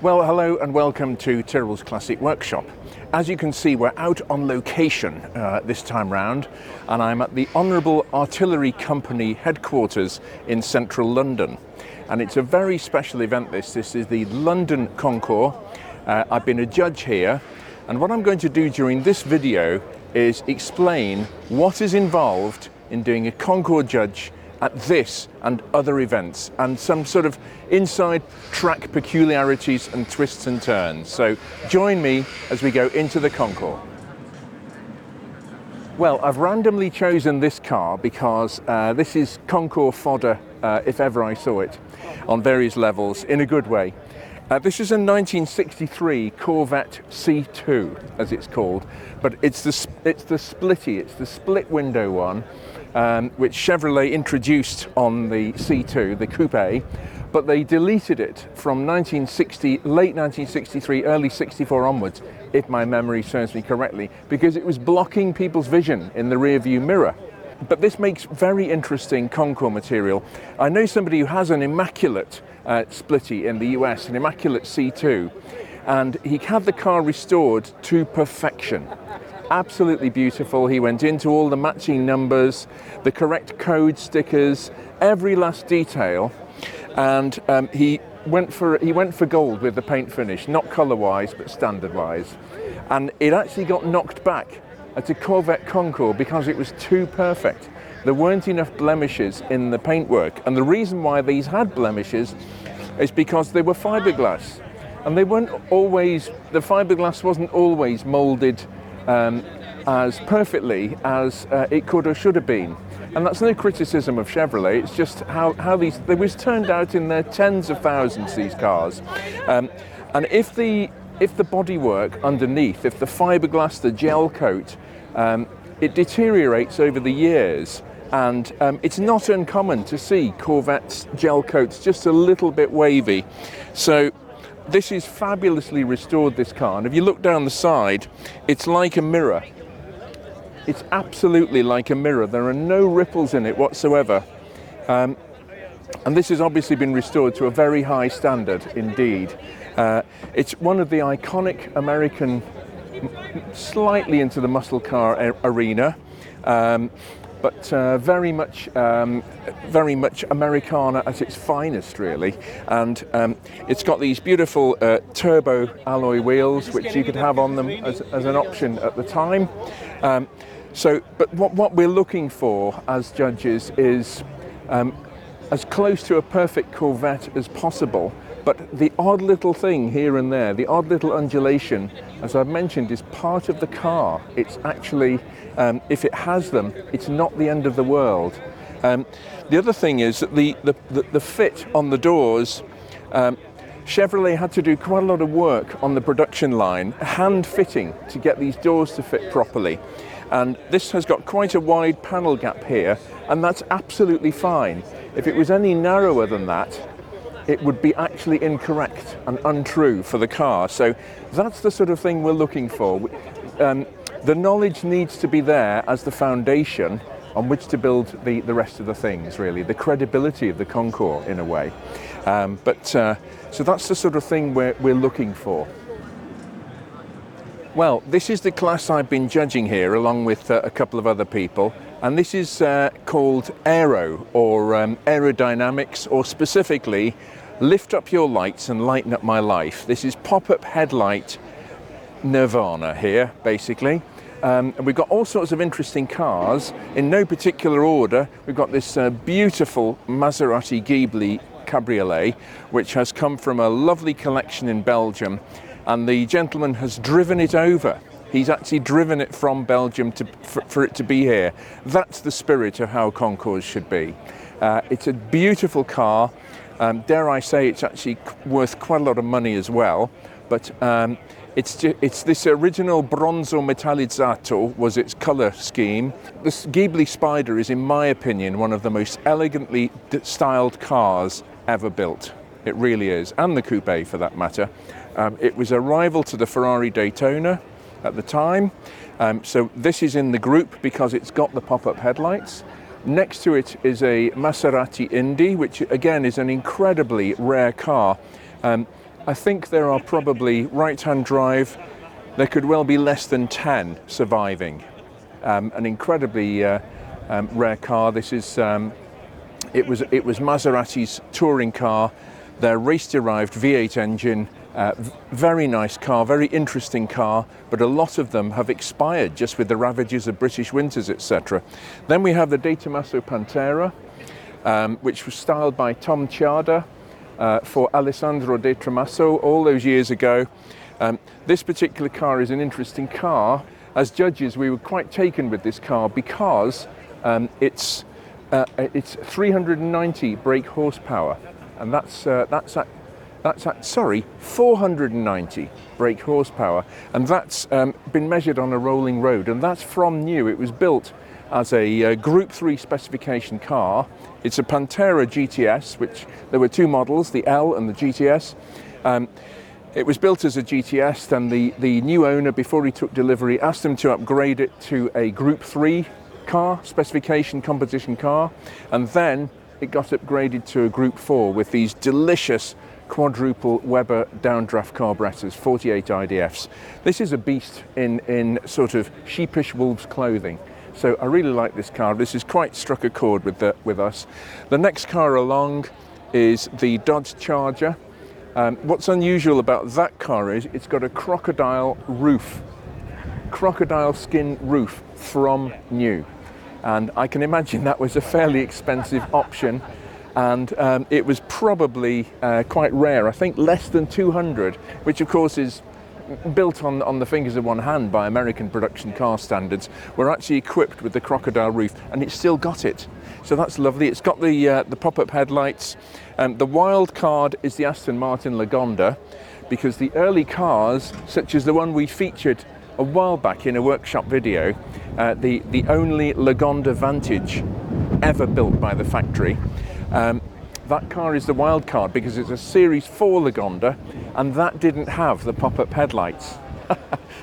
Well, hello and welcome to Tyrrell's Classic Workshop. As you can see, we're out on location this time round, and I'm at the Honourable Artillery Company headquarters in central London. And it's a very special event this is the London Concours. I've been a judge here, and what I'm going to do during this video is explain what is involved in doing a concours judge at this and other events, and some sort of inside track peculiarities and twists and turns. So join me as we go into the concours. Well, I've randomly chosen this car because this is concours fodder if ever I saw it, on various levels, in a good way. This is a 1963 Corvette C2, as it's called, but it's the splitty, it's the split window one, which Chevrolet introduced on the C2, the coupe, but they deleted it from late 1963, early 64 onwards, if my memory serves me correctly, because it was blocking people's vision in the rear view mirror. But this makes very interesting concours material. I know somebody who has an immaculate splitty in the US, an immaculate C2, and he had the car restored to perfection. Absolutely beautiful. He went into all the matching numbers, the correct code stickers, every last detail, and he went for gold with the paint finish, not colour-wise but standard-wise. And it actually got knocked back at a Corvette Concours because it was too perfect. There weren't enough blemishes in the paintwork, and the reason why these had blemishes is because they were fiberglass, and the fiberglass wasn't always moulded as perfectly as it could or should have been. And that's no criticism of Chevrolet, it's just how they was turned out in their tens of thousands, these cars. And if the bodywork underneath, if the fiberglass, the gel coat, it deteriorates over the years, and it's not uncommon to see Corvette's gel coats just a little bit wavy. So this is fabulously restored, this car, and if you look down the side, it's like a mirror. It's absolutely like a mirror. There are no ripples in it whatsoever. And this has obviously been restored to a very high standard indeed. It's one of the iconic American, slightly into the muscle car arena, but very much Americana at its finest, really. And it's got these beautiful turbo alloy wheels, which you could have on them as an option at the time. But what we're looking for as judges is as close to a perfect Corvette as possible, but the odd little thing here and there, the odd little undulation, as I've mentioned, is part of the car. It's actually, if it has them, it's not the end of the world. The other thing is that the fit on the doors, Chevrolet had to do quite a lot of work on the production line, hand fitting, to get these doors to fit properly. And this has got quite a wide panel gap here, and that's absolutely fine. If it was any narrower than that, it would be actually incorrect and untrue for the car. So that's the sort of thing we're looking for. The knowledge needs to be there as the foundation on which to build the rest of the things, really, the credibility of the concours in a way. So that's the sort of thing we're looking for. Well, this is the class I've been judging here along with a couple of other people, and this is called Aero, or aerodynamics, or specifically lift up your lights and lighten up my life. This is pop-up headlight nirvana here, basically. And we've got all sorts of interesting cars in no particular order. We've got this beautiful Maserati Ghibli cabriolet, which has come from a lovely collection in Belgium, and the gentleman has driven it over. He's actually driven it from Belgium for it to be here. That's the spirit of how concours should be. It's a beautiful car. Dare I say, it's actually worth quite a lot of money as well. But it's this original bronzo metallizzato was its colour scheme. This Ghibli Spider is, in my opinion, one of the most elegantly styled cars ever built. It really is, and the coupe for that matter. It was a rival to the Ferrari Daytona at the time. So this is in the group because it's got the pop-up headlights. Next to it is a Maserati Indy, which again is an incredibly rare car. I think there are probably right-hand drive. There could well be less than 10 surviving. An incredibly rare car. This is it was Maserati's touring car, their race-derived V8 engine. Very nice car, very interesting car, but a lot of them have expired just with the ravages of British winters, etc. Then we have the De Tomaso Pantera, which was styled by Tom Ciarda for Alessandro De Tomaso all those years ago. This particular car is an interesting car. As judges, we were quite taken with this car because it's 390 brake horsepower, and that's 490 brake horsepower, and that's been measured on a rolling road, and that's from new. It was built as a Group 3 specification car. It's a Pantera GTS, which there were two models, the L and the GTS. It was built as a GTS, then the new owner, before he took delivery, asked them to upgrade it to a Group 3 car, specification competition car, and then it got upgraded to a Group 4 with these delicious quadruple Weber downdraft carburetors, 48 IDFs. This is a beast in sort of sheepish wolf's clothing. So I really like this car. This has quite struck a chord with us. The next car along is the Dodge Charger. What's unusual about that car is it's got a crocodile roof, crocodile skin roof from new. And I can imagine that was a fairly expensive option, and it was probably quite rare. I think less than 200, which of course is built on the fingers of one hand by American production car standards, were actually equipped with the crocodile roof, and it's still got it. So that's lovely. It's got the pop-up headlights. The wild card is the Aston Martin Lagonda, because the early cars, such as the one we featured a while back in a workshop video, the only Lagonda Vantage ever built by the factory, that car is the wild card because it's a Series 4 Lagonda, and that didn't have the pop-up headlights.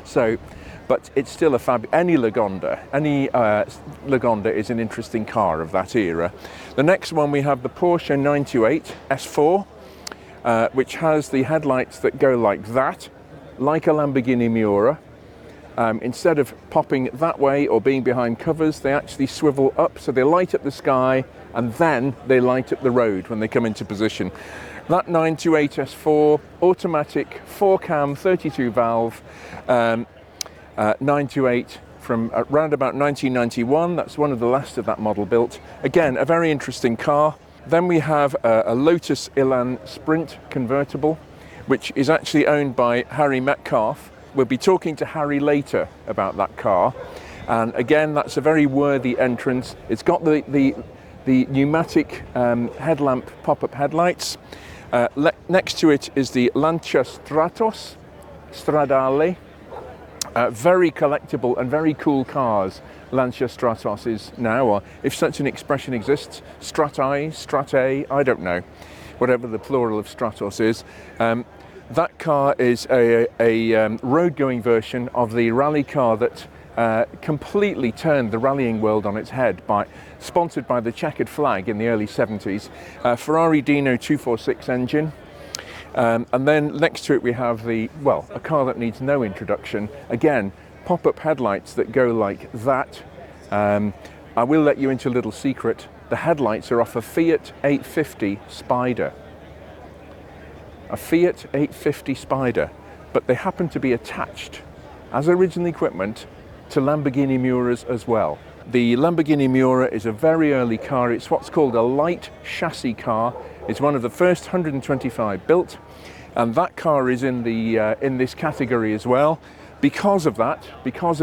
So, but it's still a any Lagonda is an interesting car of that era. The next one, we have the Porsche 928 S4, which has the headlights that go like that, like a Lamborghini Miura. Instead of popping that way or being behind covers, they actually swivel up, so they light up the sky and then they light up the road when they come into position. That 928 S4, automatic, 4-cam, 32 valve, 928 from around about 1991. That's one of the last of that model built. Again, a very interesting car. Then we have a Lotus Elan Sprint convertible, which is actually owned by Harry Metcalfe. We'll be talking to Harry later about that car, and again, that's a very worthy entrance. It's got the pneumatic headlamp pop-up headlights. Next to it is the Lancia Stratos Stradale. Very collectible and very cool cars, Lancia Stratos is now, or if such an expression exists, Strate, I don't know, whatever the plural of Stratos is. That car is a road-going version of the rally car that completely turned the rallying world on its head, sponsored by the checkered flag in the early 70s. Ferrari Dino 246 engine. And then next to it we have a car that needs no introduction. Again, pop-up headlights that go like that. I will let you into a little secret. The headlights are off a Fiat 850 Spider. A Fiat 850 Spider, but they happen to be attached as original equipment to Lamborghini Miuras as well. The Lamborghini Miura is a very early car. It's what's called a light chassis car. It's one of the first 125 built, and that car is in this category as well because of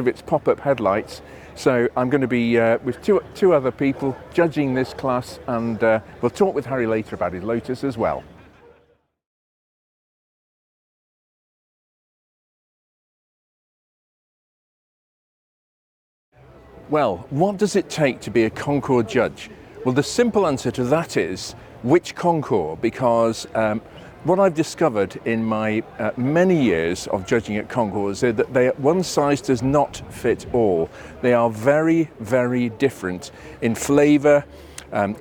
its pop-up headlights. So I'm going to be with two other people judging this class, and we'll talk with Harry later about his Lotus as well. Well, what does it take to be a Concours judge? Well, the simple answer to that is which Concours, because what I've discovered in my many years of judging at Concours is that one size does not fit all. They are very, very different in flavour,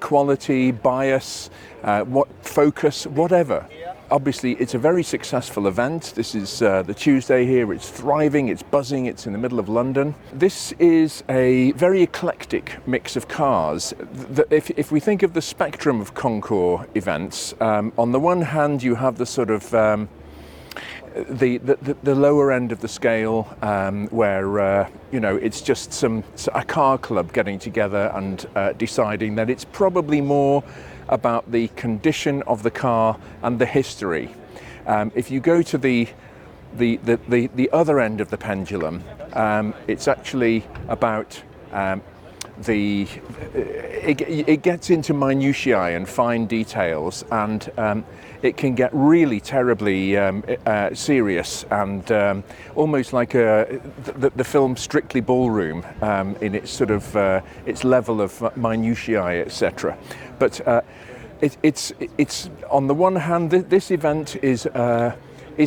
quality, bias, focus, whatever. Obviously, it's a very successful event. This is the Tuesday here. It's thriving, it's buzzing, it's in the middle of London. This is a very eclectic mix of cars. If we think of the spectrum of Concours events, on the one hand, you have the sort of the lower end of the scale, where it's just a car club getting together and deciding that it's probably more about the condition of the car and the history. If you go to the other end of the pendulum, it's actually about it gets into minutiae and fine details, and it can get really terribly serious and almost like the film Strictly Ballroom in its sort of its level of minutiae, etc. But it's on the one hand, this event is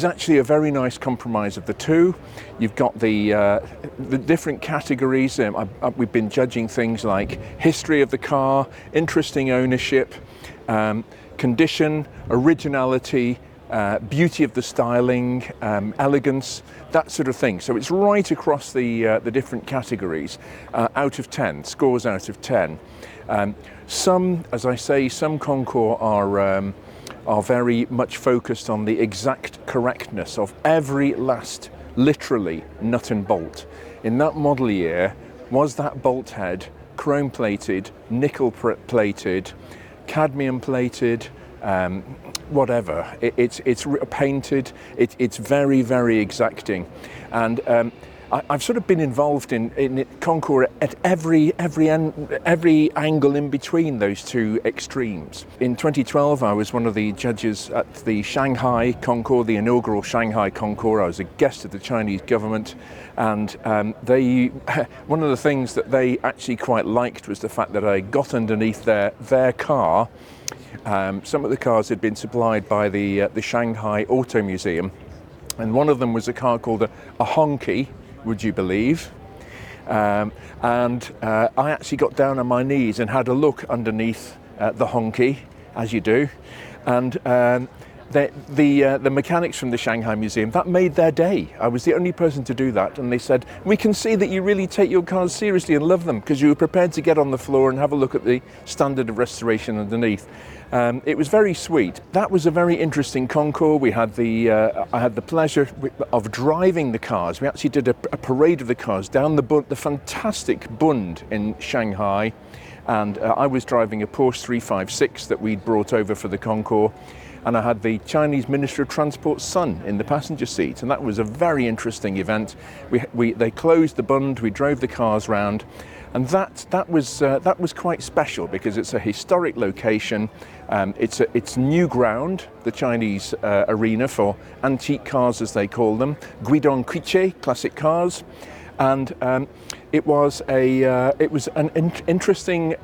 actually a very nice compromise of the two. You've got the different categories. We've been judging things like history of the car, interesting ownership, condition, originality, beauty of the styling, elegance, that sort of thing. So it's right across the different categories. Out of 10, scores out of 10. Some, as I say, some Concours are very much focused on the exact correctness of every last, literally, nut and bolt. In that model year, was that bolt head chrome plated, nickel plated, cadmium plated, whatever. It's painted. It's very, very exacting, and I've sort of been involved in Concours at every angle in between those two extremes. In 2012, I was one of the judges at the Shanghai Concours, the inaugural Shanghai Concours. I was a guest of the Chinese government, and one of the things that they actually quite liked was the fact that I got underneath their car. Some of the cars had been supplied by the Shanghai Auto Museum, and one of them was a car called a honky, would you believe? I actually got down on my knees and had a look underneath the honky, as you do, and the mechanics from the Shanghai Museum, that made their day. I was the only person to do that, and they said, we can see that you really take your cars seriously and love them, because you were prepared to get on the floor and have a look at the standard of restoration underneath. It was very sweet. That was a very interesting Concours. We had I had the pleasure of driving the cars. We actually did a parade of the cars down the fantastic Bund in Shanghai, and I was driving a Porsche 356 that we'd brought over for the Concours, and I had the Chinese Minister of Transport's son in the passenger seat, and that was a very interesting event. They closed the Bund, we drove the cars round, and that was quite special because it's a historic location. It's new ground, the Chinese arena for antique cars, as they call them, Guidon Quiche, classic cars, and it was an interesting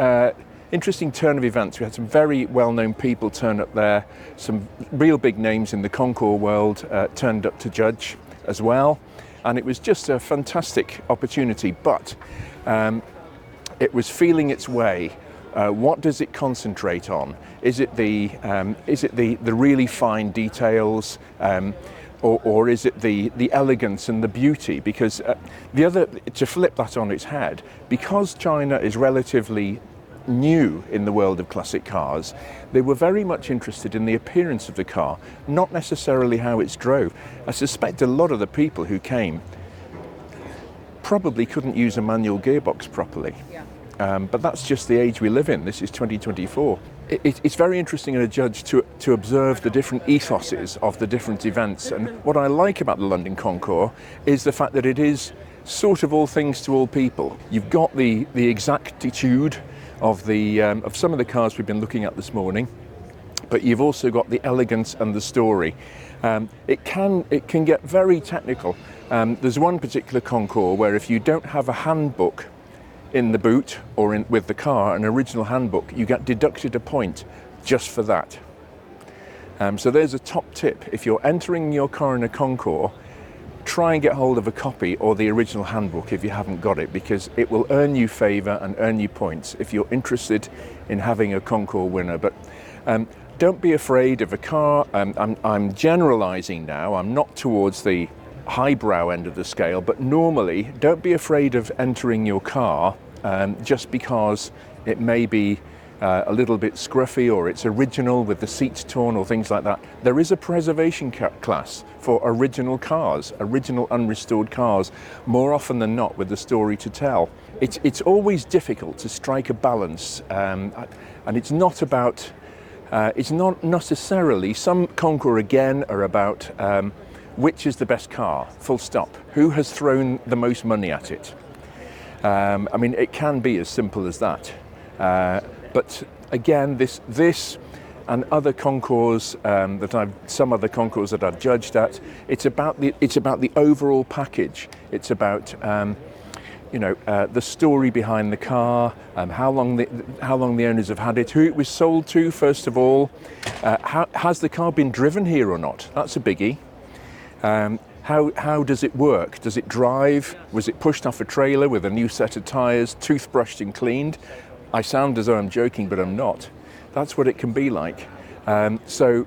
turn of events. We had some very well-known people turn up there, some real big names in the Concours world turned up to judge as well, and it was just a fantastic opportunity. But it was feeling its way. What does it concentrate on? Is it the really fine details, or is it the elegance and the beauty? Because to flip that on its head, because China is relatively new in the world of classic cars, they were very much interested in the appearance of the car, not necessarily how it's drove. I suspect a lot of the people who came probably couldn't use a manual gearbox properly. Yeah. But that's just the age we live in. This is 2024. It's very interesting in a judge to observe the different ethoses of the different events. And what I like about the London Concours is the fact that it is sort of all things to all people. You've got the exactitude of some of the cars we've been looking at this morning, but you've also got the elegance and the story. It can get very technical. There's one particular Concours where if you don't have a handbook in the boot or with the car, an original handbook, you get deducted a point just for that. So there's a top tip. If you're entering your car in a Concours, try and get hold of a copy or the original handbook if you haven't got it, because it will earn you favour and earn you points if you're interested in having a Concours winner. But don't be afraid of a car. I'm generalising now. I'm not towards the highbrow end of the scale, but normally don't be afraid of entering your car just because it may be a little bit scruffy or it's original with the seats torn or things like that. There is a preservation class for original cars, original unrestored cars, more often than not with the story to tell. It's always difficult to strike a balance, and it's not about, it's not necessarily, some Concours again are about which is the best car, full stop. Who has thrown the most money at it? I mean, it can be as simple as that. But again, this and other Concours some other Concours that I've judged at, it's about the overall package. It's about the story behind the car, how long the owners have had it, who it was sold to first of all, has the car been driven here or not? That's a biggie. How does it work? Does it drive? Was it pushed off a trailer with a new set of tyres, toothbrushed and cleaned? I sound as though I'm joking, but I'm not. That's what it can be like. It's sort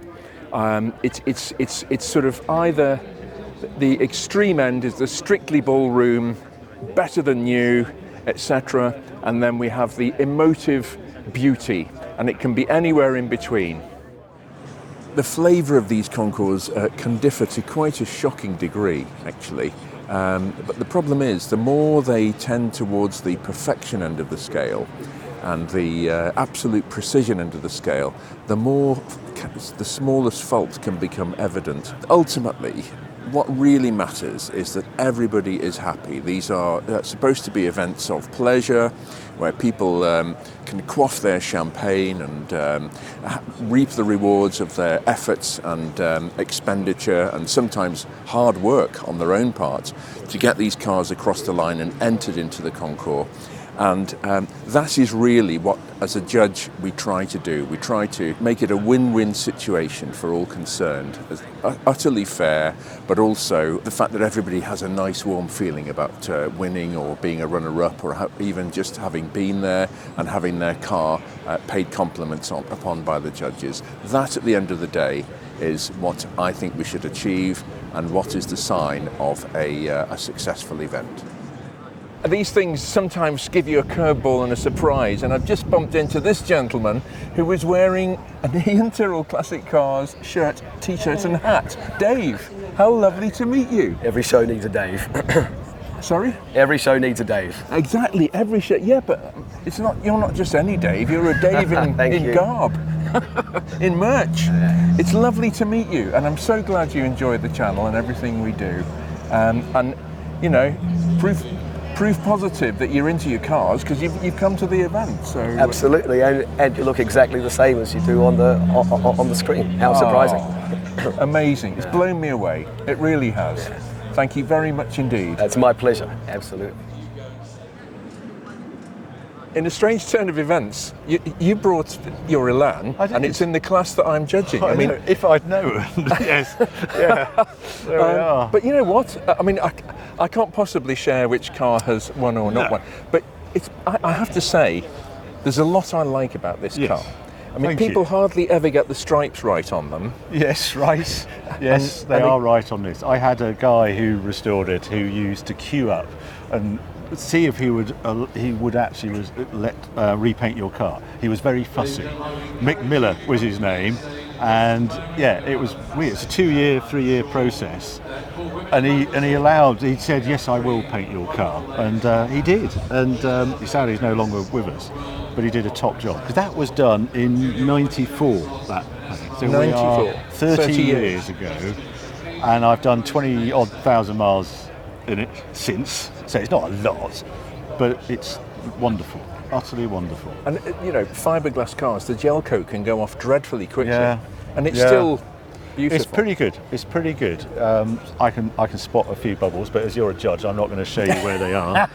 of either the extreme end is the strictly ballroom, better than new, etc., and then we have the emotive beauty, and it can be anywhere in between. The flavour of these Concours can differ to quite a shocking degree, actually. But the problem is, the more they tend towards the perfection end of the scale and the absolute precision end of the scale, the more the smallest fault can become evident. Ultimately, what really matters is that everybody is happy. These are supposed to be events of pleasure, where people can quaff their champagne and reap the rewards of their efforts and expenditure and sometimes hard work on their own part to get these cars across the line and entered into the Concours. And that is really what, as a judge, we try to do. We try to make it a win-win situation for all concerned, utterly fair, but also the fact that everybody has a nice warm feeling about winning or being a runner-up, or even just having been there and having their car paid compliments upon by the judges. That, at the end of the day, is what I think we should achieve and what is the sign of a successful event. These things sometimes give you a curveball and a surprise, and I've just bumped into this gentleman who was wearing an Iain Tyrrell Classic Cars shirt, t-shirt and hat. Dave, how lovely to meet you. Every show needs a Dave. Sorry? Every show needs a Dave. Exactly, every show. Yeah, but it's not. You're not just any Dave, you're a Dave in garb, in merch. Yeah. It's lovely to meet you, and I'm so glad you enjoy the channel and everything we do. And you know, proof positive that you're into your cars because you've come to the event. So absolutely, and you look exactly the same as you do on the screen. How surprising! Amazing! It's blown me away. It really has. Yeah. Thank you very much indeed. That's my pleasure. Absolutely. In a strange turn of events, you brought your Elan, and it's in the class that I'm judging. I mean, if I'd known, yes, yeah, there we are. But you know what? I mean, I can't possibly share which car has won or not won. But I have to say, there's a lot I like about this car. I mean, people hardly ever get the stripes right on them. Yes, right. Yes, they are right on this. I had a guy who restored it who used to queue up and see if he would actually let repaint your car. He was very fussy. Mick Miller was his name, and yeah, it was weird. It's a 2-year, 3-year process, and he said, yes, I will paint your car, and he did. And sadly he's no longer with us, but he did a top job because that was done in '94. So 94. We are 30 years ago, and I've done 20-odd thousand miles in it since. So it's not a lot, but it's wonderful, utterly wonderful. And you know, fiberglass cars, the gel coat can go off dreadfully quickly, and it's still beautiful. It's pretty good. It's pretty good. I can spot a few bubbles, but as you're a judge, I'm not going to show you where they are.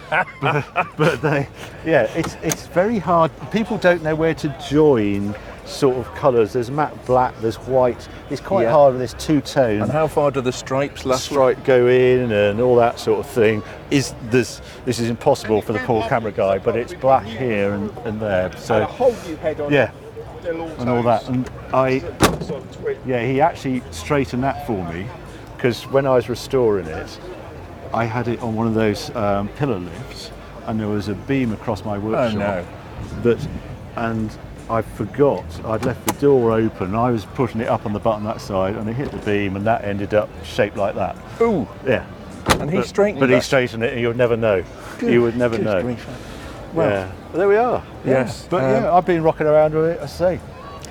but it's very hard. People don't know where to join sort of colours. There's matte black, there's white. It's quite hard with this two-tone. And how far do the stripes last? The stripe go in and all that sort of thing. This is impossible for the poor camera guy, but it's black here and there. So and a whole new head on and all that. And he actually straightened that for me, because when I was restoring it, I had it on one of those pillar lifts, and there was a beam across my workshop. And I forgot I'd left the door open. I was pushing it up on the button that side, and it hit the beam, and that ended up shaped like that. Ooh. Yeah. And he straightened it. But he straightened it, and you would never know. You would never know. Well, yeah. But there we are. Yes. But I've been rocking around with it, I say,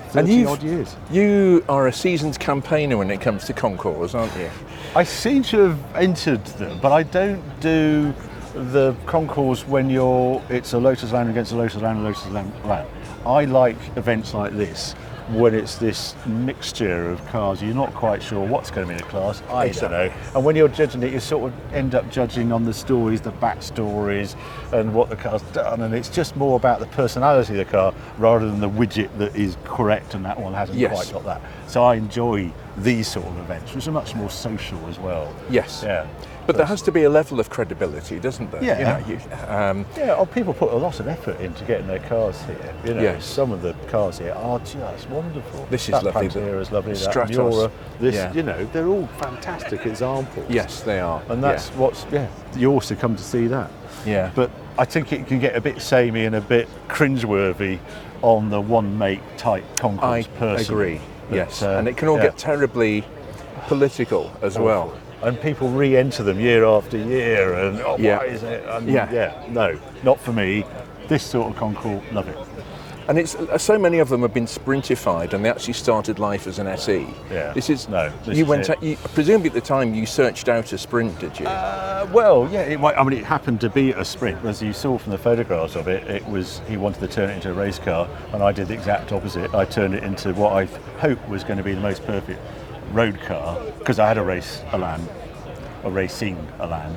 30 odd years. You are a seasoned campaigner when it comes to concours, aren't you? I seem to have entered them, but I don't do the concours when it's a Lotus Elan against a Lotus Elan and a Lotus Elan. I like events like this, when it's this mixture of cars. You're not quite sure what's going to be in a class. I don't know. And when you're judging it, you sort of end up judging on the stories, the backstories, and what the car's done. And it's just more about the personality of the car rather than the widget that is correct and that one hasn't quite got that. So I enjoy these sort of events, which are much more social as well. Yes. Yeah. But there has to be a level of credibility, doesn't there? Yeah. People put a lot of effort into getting their cars here. You know, some of the cars here are just wonderful. This is lovely. Pantera is lovely. That Stratos. Miura, you know, they're all fantastic examples. Yes, they are. And that's you also come to see that. Yeah. But I think it can get a bit samey and a bit cringeworthy on the one make type concours person. I agree. Yes. And it can all get terribly political as well. And people re-enter them year after year, and why is it? And no, not for me. This sort of concours, love it. And it's so many of them have been sprintified, and they actually started life as an SE. Yeah. Presumably at the time you searched out a Sprint, did you? It happened to be a Sprint, as you saw from the photographs of it. He wanted to turn it into a race car, and I did the exact opposite. I turned it into what I hoped was going to be the most perfect road car, because I had a racing Elan,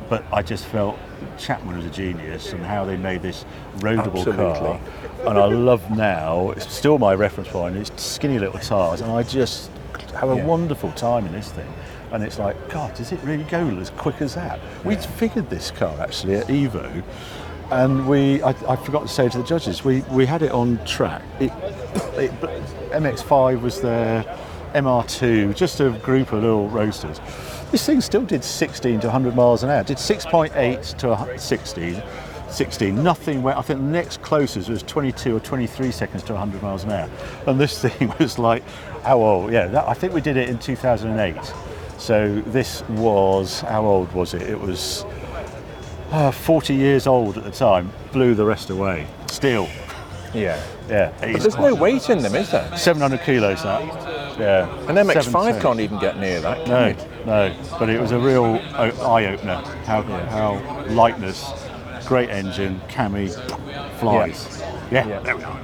but I just felt Chapman was a genius, and how they made this roadable car. And I love now, it's still my reference point, it's skinny little tires, and I just have a wonderful time in this thing. And it's like, God, does it really go as quick as that? We figured this car actually at Evo, and I forgot to say to the judges, we had it on track. MX-5 was there, MR2, just a group of little roadsters. This thing still did 16 to 100 miles an hour. Did 6.8 to 16. Nothing went. I think the next closest was 22 or 23 seconds to 100 miles an hour. And this thing was like, how old? Yeah, I think we did it in 2008. So this was, how old was it? It was 40 years old at the time. Blew the rest away. Still. Yeah. But there's no weight in them, is there? 700 kilos, that. Yeah. An MX-5 can't even get near that, can it? No. But it was a real eye-opener. How lightness, great engine, cami, flies. Yeah. There we are.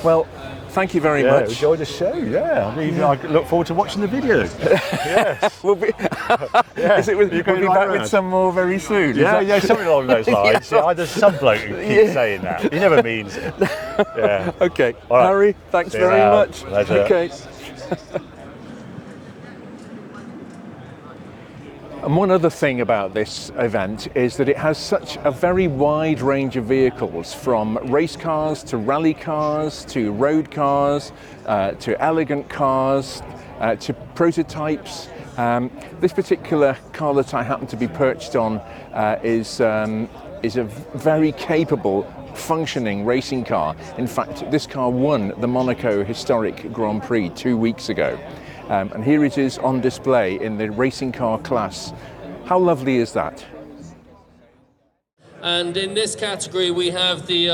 Well, thank you very much. Enjoyed the show. I look forward to watching the video. Yes. We'll be back with some more very soon. Something along those lines. There's some bloke who keeps saying that. He never means it. Yeah. Okay. All right. Harry, thanks very much. Pleasure. Okay. And one other thing about this event is that it has such a very wide range of vehicles, from race cars to rally cars to road cars to elegant cars to prototypes. This particular car that I happen to be perched on is a very capable, functioning racing car. In fact, this car won the Monaco Historic Grand Prix 2 weeks ago. And here it is on display in the racing car class. How lovely is that? And in this category we have the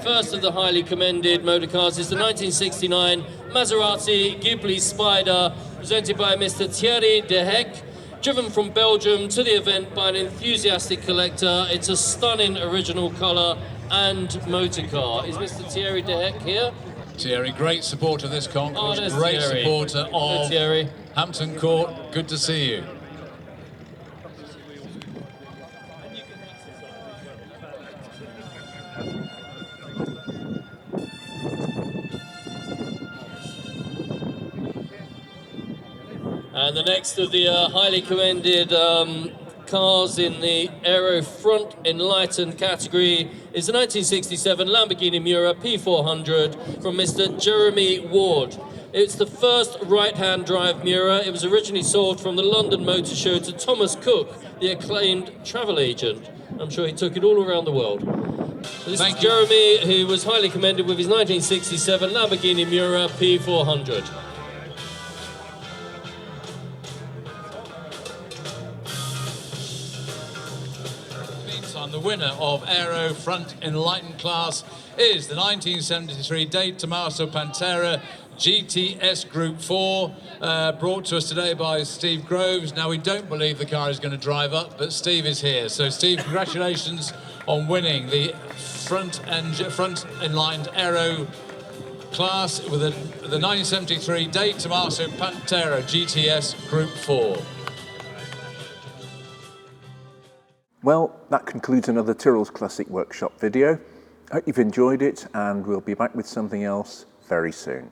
first of the highly commended motor cars. It's the 1969 Maserati Ghibli Spider, presented by Mr. Thierry Dehec, driven from Belgium to the event by an enthusiastic collector. It's a stunning original colour and motor car. Is Mr. Thierry Dehec here? Thierry, great supporter of this concours, there's great Thierry. supporter of Hampton Court. Good to see you. And the next of the highly commended cars in the Aero Front Enlightened category is the 1967 Lamborghini Miura P400 from Mr. Jeremy Ward. It's the first right-hand drive Miura. It was originally sold from the London Motor Show to Thomas Cook, the acclaimed travel agent. I'm sure he took it all around the world. This is Jeremy, who was highly commended with his 1967 Lamborghini Miura P400. Meantime, the winner of Aero Front Enlightened class is the 1973 Dade Tommaso Pantera GTS Group 4, brought to us today by Steve Groves. Now, we don't believe the car is going to drive up, but Steve is here. So, Steve, congratulations on winning the front enlightened aero class with the 1973 Dade Tommaso Pantera GTS Group 4. Well, that concludes another Tyrrell's Classic Workshop video. I hope you've enjoyed it, and we'll be back with something else very soon.